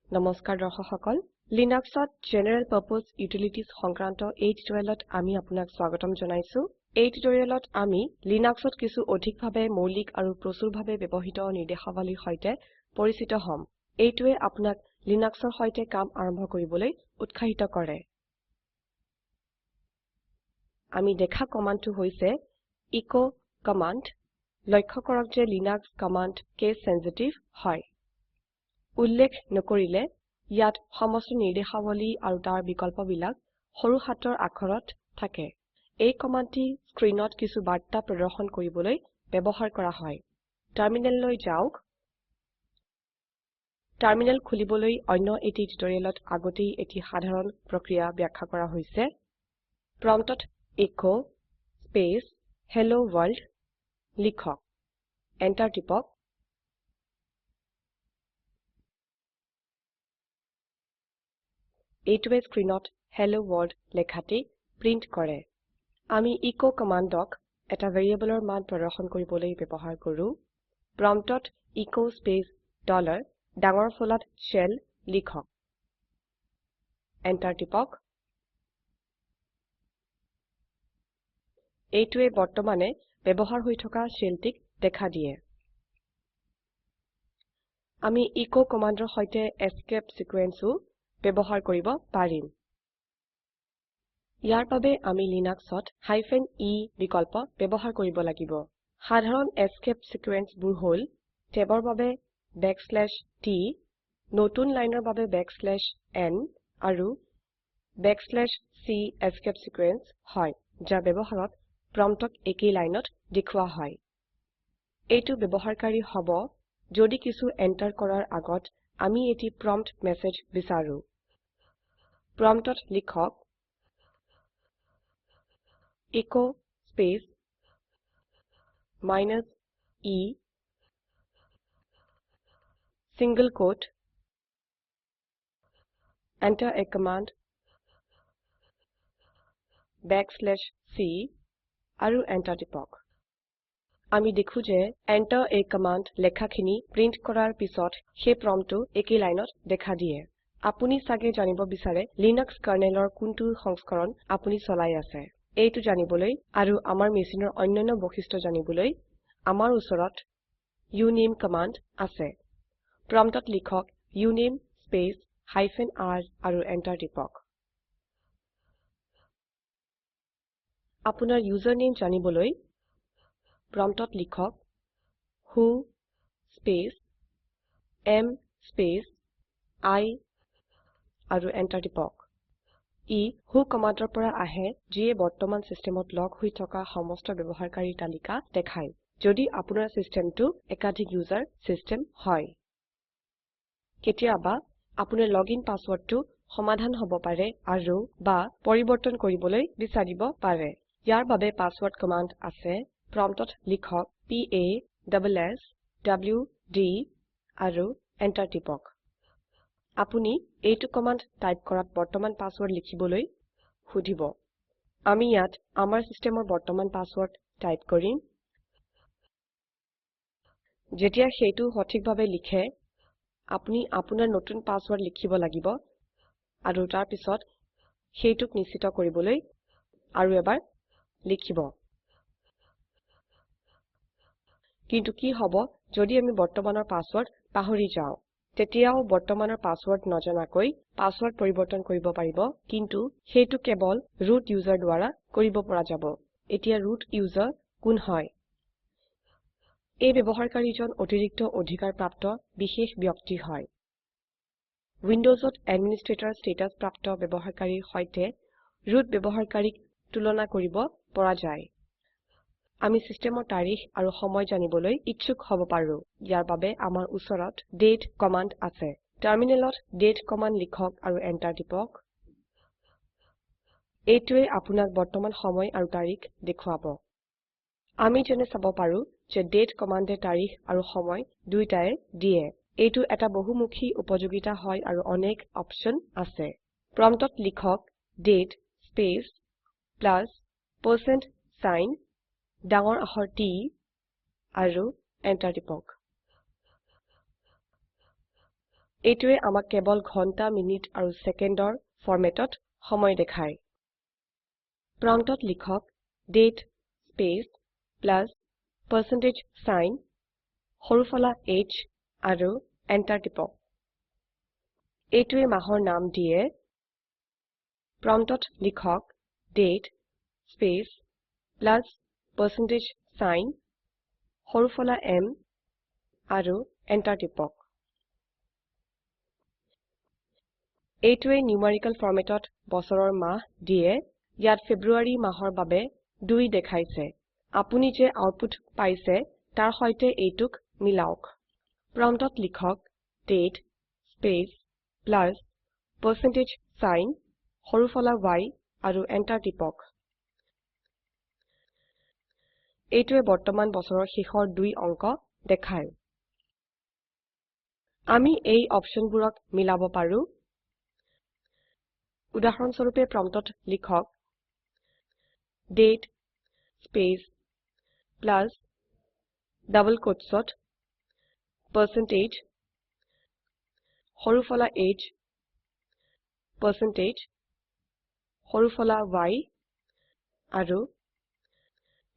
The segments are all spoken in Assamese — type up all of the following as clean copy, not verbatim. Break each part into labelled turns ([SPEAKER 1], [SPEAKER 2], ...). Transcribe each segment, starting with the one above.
[SPEAKER 1] নমস্কাৰ দৰ্শক সকল লিনাক্সত জেনাৰেল পাৰপজ ইউটিলিটিজ সংক্ৰান্ত এই টিউটোৰিয়েলত আমি আপোনাক স্বাগতম জনাইছো এই টিউটোৰিয়েলত আমি লিনাক্সত কিছু অধিকভাৱে মৌলিক আৰু প্ৰচুৰভাৱে ব্যৱহৃত নিৰ্দেশাৱলীৰ সৈতে পৰিচিত হ'ম এইটোৱে আপোনাক লিনাক্সৰ সৈতে কাম আৰম্ভ কৰিবলৈ উৎসাহিত কৰে আমি দেখা কমাণ্ডটো হৈছে এচ কমাণ্ড লক্ষ্য কৰক যে লিনাক্স কমাণ্ড কেছ সেনচিটিভ হয় উল্লেখ নকৰিলে ইয়াত সমস্ত নিৰ্দেশাৱলী আৰু তাৰ বিকল্পবিলাক সৰু হাতৰ আখৰত থাকে এই কমাণ্ডটি স্ক্ৰিনত কিছু বাৰ্তা প্ৰদৰ্শন কৰিবলৈ ব্যৱহাৰ কৰা হয় টাৰ্মিনেললৈ যাওক টাৰ্মিনেল খুলিবলৈ অন্য এটি টিউটোৰিয়েলত আগতেই এটি সাধাৰণ প্ৰক্ৰিয়া ব্যাখ্যা কৰা হৈছে প্ৰম্পটত এচ স্পেচ হেল্ল ৱৰ্ল্ড লিখক এন্টাৰ টিপক এইটোৱে স্ক্ৰিনত হেল্ল ৱৰ্ল্ড লেখাটি প্ৰিন্ট কৰে আমি এচ কমাণ্ডক এটা ভেৰিয়েবলৰ মান প্ৰদৰ্শন কৰিবলৈ ব্যৱহাৰ কৰো প্ৰম্পটত এচ স্পেচ ডলাৰ ডাঙৰ ফলাত শেল লিখক এন্টাৰ টিপক এইটোৱে বৰ্তমানে ব্যৱহাৰ হৈ থকা শেলটিক দেখা দিয়ে আমি এচ কমাণ্ডৰ সৈতে এস্কেপ সিকোয়েন্সও ব্যৱহাৰ কৰিব পাৰিম ইয়াৰ বাবে আমি লিনাক্সত -e বিকল্প ব্যৱহাৰ কৰিব লাগিব সাধাৰণ এস্কেপ সিকোয়েন্সবোৰ হল টেবৰ বাবে \t নতুন লাইনৰ বাবে \n আৰু \c এস্কেপ সিকোয়েন্স হয় যাৰ ব্যৱহাৰত প্ৰম্পটক একেই লাইনত দেখুৱা হয় এইটো ব্যৱহাৰকাৰী হ'ব যদি কিছু এন্টাৰ কৰাৰ আগত আমি এটি প্ৰম্পট মেছেজ বিচাৰো প্ৰম্পটত লিখক S space -e single quote enter a command \c আৰু এন্টাৰ টিপক আমি দেখো যে enter a command লেখাখিনি প্ৰিন্ট কৰাৰ পিছত সেই প্ৰম্পটটো একেই লাইনত দেখা দিয়ে আপুনি সাগে জানিব বিচাৰে লিনাক্স কাৰ্নেলৰ কোনটো সংস্কৰণ আপুনি চলাই আছে এইটো জানিবলৈ আৰু আমাৰ মেচিনৰ অন্যান্য বৈশিষ্ট্য জানিবলৈ আমাৰ ওচৰত উনামে কমাণ্ড আছে প্ৰম্পটত লিখক উনামে স্পেচ -r আৰু এন্টাৰ টিপক আপোনাৰ ইউজাৰনেম জানিবলৈ প্ৰম্পটত লিখক ৱ্হ স্পেচ m স্পেচ I আৰু এন্টাৰ টিপক ই ৱ্হ কমাণ্ডৰ পৰা আহে যিয়ে বৰ্তমান সিস্টেমত লগ হৈ থকা সমস্ত ব্যৱহাৰকাৰীৰ তালিকা দেখায় যদি আপোনাৰ সিস্টেমটো একাধিক ইউজাৰ সিস্টেম হয় কেতিয়াবা আপোনাৰ লগইন পাছৱৰ্ডটো সমাধান হ'ব পাৰে আৰু বা পৰিৱৰ্তন কৰিবলৈ বিচাৰিব পাৰে ইয়াৰ বাবে পাছৱৰ্ড কমাণ্ড আছে প্ৰম্পটত লিখক PASSWD আৰু এন্টাৰ টিপক আপুনি এইটো কমাণ্ড টাইপ কৰাত বৰ্তমান পাছৱৰ্ড লিখিবলৈ খুজিব আমি ইয়াত আমাৰ সিস্টেমৰ বৰ্তমান পাছৱৰ্ড টাইপ কৰিম যেতিয়া সেইটো সঠিকভাৱে লিখে আপুনি আপোনাৰ নতুন পাছৱৰ্ড লিখিব লাগিব আৰু তাৰ পিছত সেইটোক নিশ্চিত কৰিবলৈ আৰু এবাৰ লিখিব কিন্তু কি হ'ব যদি আমি বৰ্তমানৰ পাছৱৰ্ড পাহৰি যাওঁ তেতিয়াও বৰ্তমানৰ পাছৱৰ্ড নজনাকৈ পাছৱৰ্ড পৰিৱৰ্তন কৰিব পাৰিব কিন্তু সেইটো কেৱল ৰুট ইউজাৰ দ্বাৰা কৰিব পৰা যাব এতিয়া ৰুট ইউজাৰ কোন হয় এই ব্যৱহাৰকাৰীজন অতিৰিক্ত অধিকাৰপ্ৰাপ্ত বিশেষ ব্যক্তি হয় উইন্ডোজত এডমিনিষ্ট্ৰেটৰ ষ্টেটাছ প্ৰাপ্ত ব্যৱহাৰকাৰীৰ সৈতে ৰুট ব্যৱহাৰকাৰীক তুলনা কৰিব পৰা যায় আমি সিস্টেমৰ তাৰিখ আৰু সময় জানিবলৈ ইচ্ছুক হ'ব পাৰো ইয়াৰ বাবে আমাৰ ওচৰত date কমাণ্ড আছে টাৰ্মিনেলত date কমাণ্ড লিখক আৰু এন্টাৰ টিপক এইটোৱে আপোনাক বৰ্তমান সময় আৰু তাৰিখ দেখুৱাব আমি যেনে চাব পাৰো যে date কমাণ্ডে তাৰিখ আৰু সময় দুইটাই দিয়ে এইটো এটা বহুমুখী উপযোগিতা হয় আৰু অনেক অপচন আছে প্ৰম্পটত লিখক date স্পেচ +% ডাঙৰ আখৰ T আৰু এন্টাৰ টিপক এইটোৱে আমাক কেৱল ঘন্টা মিনিট আৰু সেকেন্ডৰ ফৰম্যাটত সময় দেখায় প্ৰম্পটত লিখক date space plus %sign সৰুফলা h আৰু এন্টাৰ টিপক এইটোৱে মাহৰ নাম দিয়ে প্ৰম্পটত লিখক date space plus %sign সৰুফলা m আৰু এন্টাৰ টিপক এইটোৱে নিউমেৰিকেল ফৰম্যাটত বছৰৰ মাহ দিয়ে ইয়াত ফেব্ৰুয়াৰী মাহৰ বাবে 2 দেখাইছে আপুনি যে আউটপুট পাইছে তাৰ সৈতে এইটোক মিলাওক প্ৰম্পটত লিখক date space plus %sign সৰুফলা y আৰু এন্টাৰ টিপক এইটোৱে বৰ্তমান বছৰৰ শেষৰ 2 অংক দেখায় আমি এই অপশনবোৰক মিলাব পাৰো উদাহৰণস্বৰূপে প্ৰম্পটত লিখক date স্পেচ প্লাস ডাবল কোটছত percentage সৰুফলা h percentage সৰুফলা y আৰু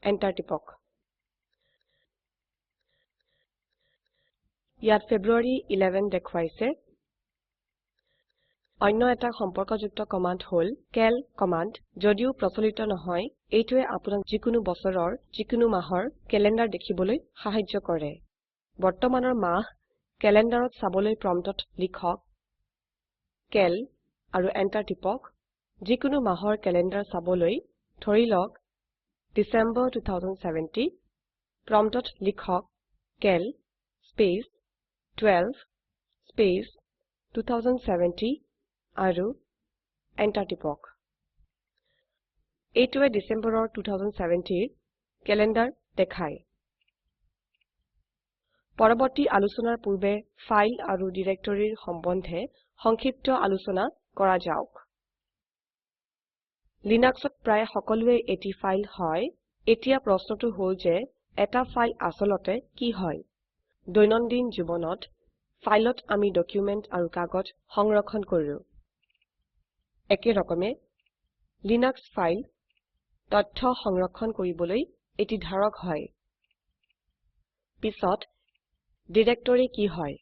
[SPEAKER 1] এন্টাৰ টিপক ইয়াত ফেব্ৰুয়াৰী 11 দেখুৱাইছে অন্য এটা সম্পৰ্কযুক্ত কমান্ড হল cal কমান্ড যদিও প্ৰচলিত নহয় এইটোৱে আপোনাক যিকোনো বছৰৰ যিকোনো মাহৰ ক্যালেন্ডাৰ দেখিবলৈ সাহায্য কৰে বৰ্তমানৰ মাহ ক্যালেন্ডাৰত চাবলৈ প্ৰম্পটত লিখক cal আৰু এন্টাৰ টিপক যিকোনো মাহৰ ক্যালেন্ডাৰ চাবলৈ ধৰিলওক ডিচেম্বৰ 2070 প্ৰম্পটত লিখক cal স্পেচ 12 স্পেচ 2070 আৰু এন্টাৰ টিপক এইটোৱে ডিসেম্বৰৰ 2070 ৰ ক্যালেন্ডাৰ দেখায় পৰৱৰ্তী আলোচনাৰ পূৰ্বে ফাইল আৰু ডিৰেক্টৰীৰ সম্বন্ধে সংক্ষিপ্ত আলোচনা কৰা যাওক লিনাক্সত প্ৰায় সকলোৱে এটি ফাইল হয় এতিয়া প্ৰশ্নটো হল যে এটা ফাইল আসলতে কি হয় দৈনন্দিন জীৱনত ফাইলত আমি ডকুমেন্ট আৰু কাগজ সংৰক্ষণ কৰো একে ৰকমে লিনাক্স ফাইল তথ্য সংৰক্ষণ কৰিবলৈ এটি ধাৰক হয় পিছত ডিৰেক্টৰী কি হয়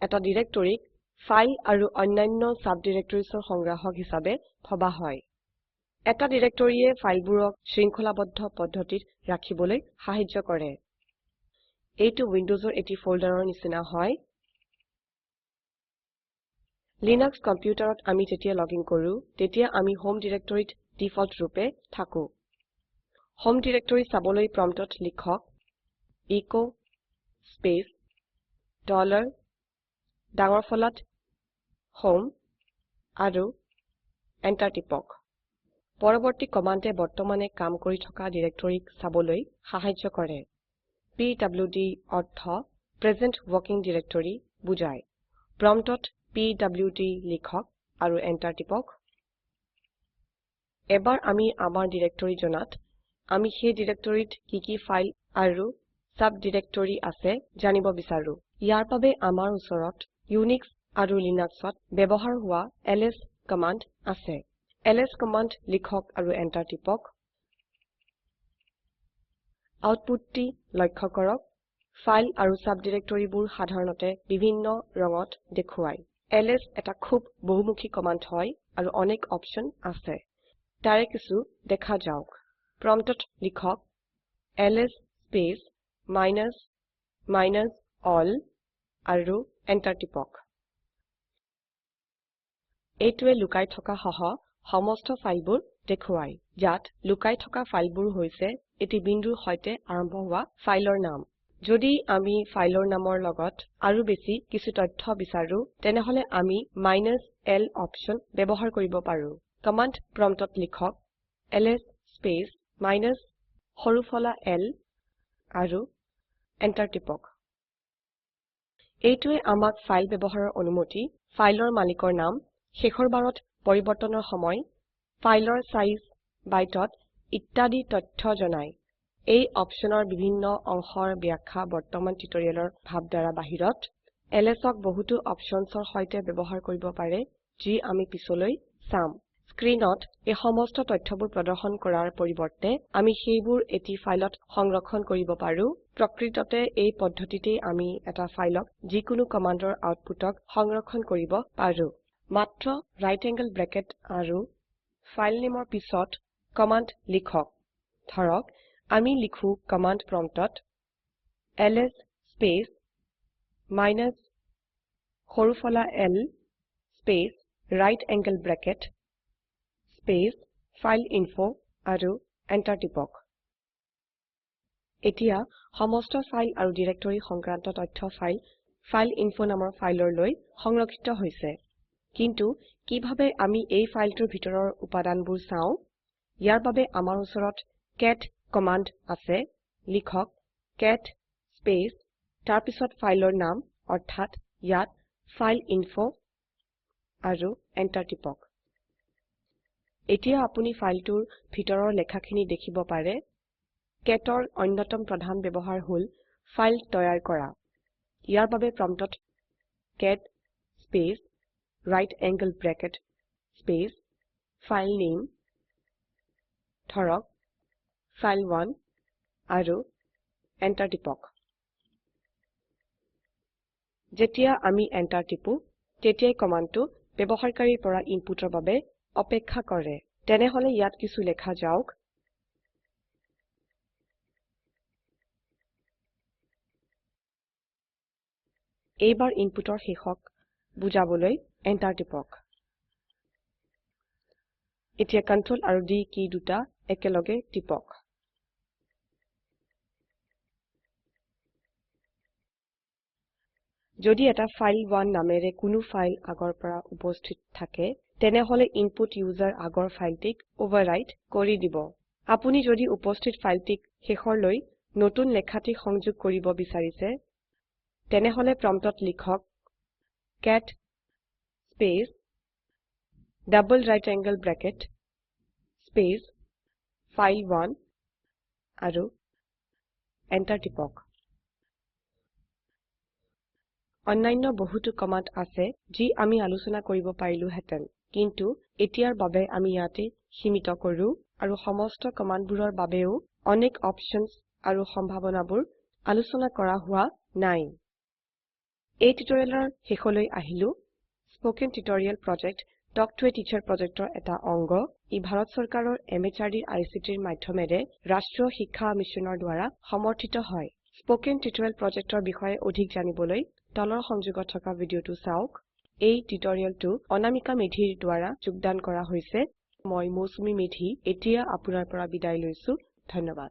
[SPEAKER 1] এটা ডিৰেক্টৰীক ফাইল আৰু অন্যান্য সাবডিৰেক্টৰিজৰ সংগ্ৰাহক হিচাপে ভবা হয় এটা ডিৰেক্টৰীয়ে ফাইলবোৰক শৃংখলাবদ্ধ পদ্ধতিত ৰাখিবলৈ সাহায্য কৰে এইটো উইন্ডোজৰ এটি ফোল্ডাৰৰ নিচিনা হয় লিনাক্স কম্পিউটাৰত আমি যেতিয়া লগইন কৰো তেতিয়া আমি হোম ডিৰেক্টৰীত ডিফল্ট ৰূপে থাকো হোম ডিৰেক্টৰী চাবলৈ প্ৰম্পটত লিখক echo স্পেচ ডলাৰ ডাঙৰ ফলাত হোম আৰু এন্টাৰ টিপক পৰৱৰ্তী কমান্ডে বৰ্তমানে কাম কৰি থকা ডিৰেক্টৰীক চাবলৈ সাহায্য কৰে pwd অৰ্থ প্ৰেজেন্ট ওয়াৰ্কিং ডাইৰেক্টৰী বুজায় প্ৰম্পটত pwd লিখক আৰু এন্টাৰ টিপক এবাৰ আমি আমাৰ ডিৰেক্টৰী জনাত আমি সেই ডিৰেক্টৰীত কি ফাইল আৰু সাব ডিৰেক্টৰী আছে জানিব বিচাৰো ইয়াৰ বাবে আমাৰ ওচৰত ইউনিক্স আৰু লিনাক্সত ব্যৱহাৰ হোৱা ls কমান্ড আছে ls কমান্ড লিখক আৰু এন্টাৰ টিপক আউটপুটটি লক্ষ্য কৰক ফাইল আৰু সাব ডিৰেক্টৰীবোৰ সাধাৰণতে বিভিন্ন ৰঙত দেখুৱায় ls এটা খুব বহুমুখী কমান্ড হয় আৰু অনেক অপশন আছে তাৰে কিছু দেখা যাওক প্ৰম্পটত লিখক ls স্পেচ মাইনাছ all আৰু এন্টাৰ টিপক এইটোৱে লুকাই থকা সহ সমস্ত ফাইলবোৰ দেখুৱায় ইয়াত লুকাই থকা ফাইলবোৰ হৈছে এটি বিন্দুৰ সৈতে আৰম্ভ হোৱা ফাইলৰ নাম যদি আমি ফাইলৰ নামৰ লগত আৰু বেছি কিছু তথ্য বিচাৰো তেনেহলে আমি -l অপশন ব্যৱহাৰ কৰিব পাৰো কমান্ড প্ৰম্পটত লিখক ls স্পেচ মাইনাছ সৰুফলা l আৰু এন্টাৰ টিপক এইটোৱে আমাক ফাইল ব্যৱহাৰৰ অনুমতি ফাইলৰ মালিকৰ নাম শেষৰ বাৰত পৰিবৰ্তনৰ সময় ফাইলৰ সাইজ বাইটত ইত্যাদি তথ্য জনায় এই অপশনৰ বিভিন্ন অংশৰ ব্যাখ্যা বৰ্তমান টিউটোৰিয়েলৰ ভাবধাৰা বাহিৰত LSক বহুতো অপশনছৰ সৈতে ব্যৱহাৰ কৰিব পাৰে যি আমি পিছলৈ চাম স্ক্ৰিনত এই সমস্ত তথ্যবোৰ প্ৰদৰ্শন কৰাৰ পৰিৱৰ্তে আমি সেইবোৰ এটি ফাইলত সংৰক্ষণ কৰিব পাৰো প্ৰকৃততে এই পদ্ধতিতে আমি এটা ফাইলক যিকোনো কমান্ডৰ আউটপুটক সংৰক্ষণ কৰিব পাৰো মাত্ৰ ৰাইট এংগল ব্ৰেকেট আৰু ফাইল নেমৰ পিছত কমান্ড লিখক ধৰক আমি লিখো কমান্ড প্ৰম্পটত ls স্পেচ মাইনাস সৰুফলা l space right angle bracket space fileinfo আৰু এন্টাৰ টিপক এতিয়া সমস্ত ফাইল আৰু ডিৰেক্টৰী সংক্ৰান্ত তথ্য ফাইলএইনফো নামৰ ফাইলৰলৈ সংৰক্ষিত হৈছে কিন্তু কিভাবে আমি এই ফাইলটোৰ ভিতৰৰ উপাদানবোৰ চাও ইয়াৰ বাবে আমাৰ ওচৰত কেট কমান্ড আছে লিখক কেট স্পেচ তাৰ পিছত ফাইলৰ নাম অৰ্থাৎ ইয়াত ফাইলএইনফো আৰু এন্টাৰ টিপক এতিয়া আপুনি ফাইলটোৰ ভিতৰৰ লেখাখিনি দেখিব পাৰে কেটৰ অন্যতম প্ৰধান ব্যৱহাৰ হল ফাইল তৈয়াৰ কৰা ইয়াৰ বাবে প্ৰম্পটত cat space right angle bracket space file name ধৰক ফাইল1 আৰু এন্টাৰ টিপক যেতিয়া আমি এন্টাৰ টিপো তেতিয়াই কমান্ডটো ব্যৱহাৰকাৰীৰ পৰা ইনপুটৰ বাবে অপেক্ষা কৰে তেনেহলে ইয়াত কিছু লেখা যাওক এইবাৰ ইনপুটৰ শেষক বুজাবলৈ এন্টাৰ টিপক এতিয়া Ctrl আৰু D কি দুটা একেলগে টিপক যদি এটা ফাইল1 নামেৰে কোনো ফাইল আগৰ পৰা উপস্থিত থাকে তেনেহলে ইনপুট ইউজাৰ আগৰ ফাইলটিক ওভাৰৰাইট কৰি দিব আপুনি যদি উপস্থিত ফাইলটিক শেষৰলৈ নতুন লেখাটি সংযোগ কৰিব বিচাৰিছে তেনেহলে প্ৰম্পটত লিখক cat space double right angle bracket space ফাইল1 আৰু এন্টাৰ টিপক অন্যান্য বহুতো কমান্ড আছে যি আমি আলোচনা কৰিব পাৰিলো হেতেন কিন্তু এতিয়াৰ বাবে আমি ইয়াতে সীমিত কৰো আৰু সমস্ত কমান্ডবোৰৰ বাবেও অনেক অপশনছ আৰু সম্ভাৱনাবোৰ আলোচনা কৰা হোৱা নাই এই টিউটোৰিয়েলৰ শেষলৈ আহিলো spoken tutorial project talk to a teacher প্ৰজেক্টৰ এটা অংগ ই ভাৰত চৰকাৰৰ MHRDৰ ICTৰ মাধ্যমেৰে ৰাষ্ট্ৰীয় শিক্ষা মিছনৰ দ্বাৰা সমৰ্থিত হয় স্পোকেন টিউটোৰিয়েল প্ৰজেক্টৰ বিষয়ে অধিক জানিবলৈ তলৰ সংযোগত থকা ভিডিঅটো চাওক এই টিউটোৰিয়েলটো অনামিকা মেধিৰ দ্বাৰা যোগদান কৰা হৈছে মই মৌচুমী মেধি এতিয়া আপোনাৰ পৰা বিদায় লৈছো ধন্যবাদ